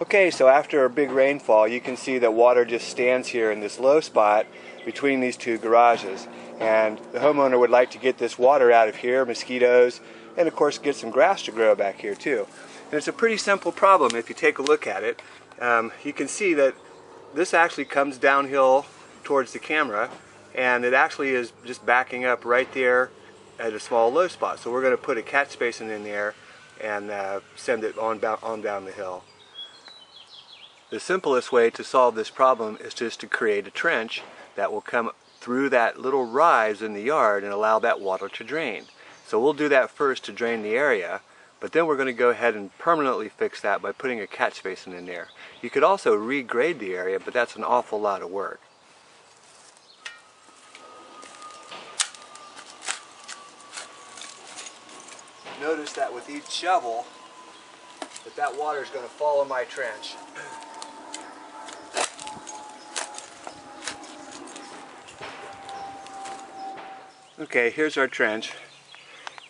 Okay, so after a big rainfall, you can see that water just stands here in this low spot between these two garages. And the homeowner would like to get this water out of here, mosquitoes, and of course get some grass to grow back here too. And it's a pretty simple problem if you take a look at it. You can see that this actually comes downhill towards the camera, and it actually is just backing up right there at a small low spot. So we're going to put a catch basin in there and send it on down the hill. The simplest way to solve this problem is just to create a trench that will come through that little rise in the yard and allow that water to drain. So we'll do that first to drain the area, but then we're going to go ahead and permanently fix that by putting a catch basin in there. You could also regrade the area, but that's an awful lot of work. Notice that with each shovel, that water is going to follow my trench. Okay, here's our trench,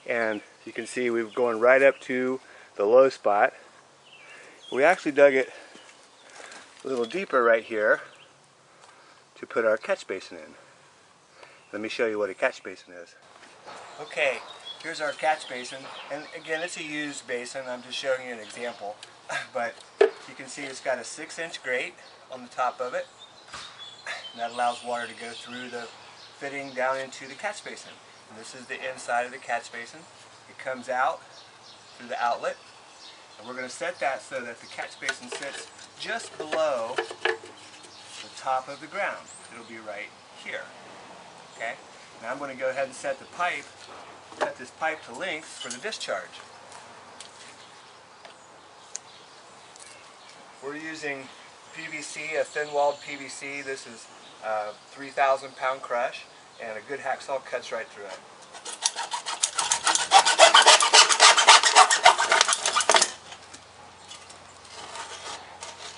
and you can see we're going right up to the low spot. We actually dug it a little deeper right here to put our catch basin in. Let me show you what a catch basin is. Okay, here's our catch basin, and again, it's a used basin. I'm just showing you an example, but you can see it's got a 6-inch grate on the top of it, and that allows water to go through the fitting down into the catch basin. And this is the inside of the catch basin. It comes out through the outlet, and we're going to set that so that the catch basin sits just below the top of the ground. It'll be right here. Okay? Now I'm going to go ahead and set this pipe to length for the discharge. We're using PVC, a thin-walled PVC. This is 3,000 pound crush, and a good hacksaw cuts right through it.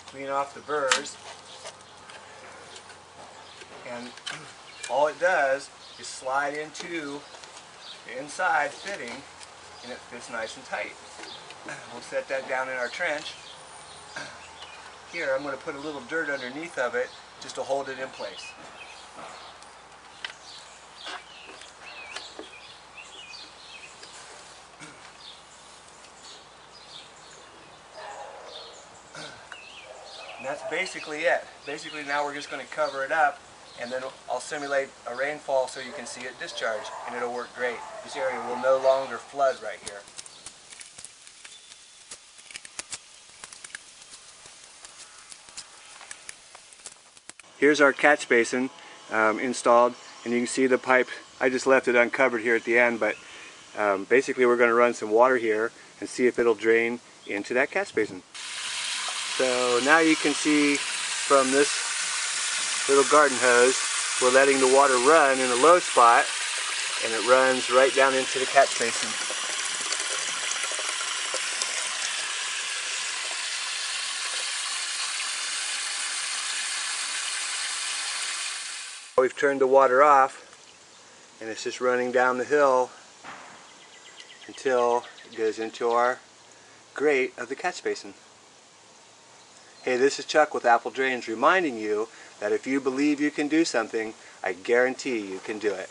Clean off the burrs, and all it does is slide into the inside fitting, and it fits nice and tight. We'll set that down in our trench. Here I'm going to put a little dirt underneath of it just to hold it in place. And that's basically it. Basically now we're just going to cover it up, and then I'll simulate a rainfall so you can see it discharge, and it'll work great. This area will no longer flood right here. Here's our catch basin installed, and you can see the pipe. I just left it uncovered here at the end, but basically we're going to run some water here and see if it'll drain into that catch basin. So now you can see from this little garden hose, we're letting the water run in a low spot, and it runs right down into the catch basin. We've turned the water off, and it's just running down the hill until it goes into our grate of the catch basin. Hey, this is Chuck with Apple Drains reminding you that if you believe you can do something, I guarantee you can do it.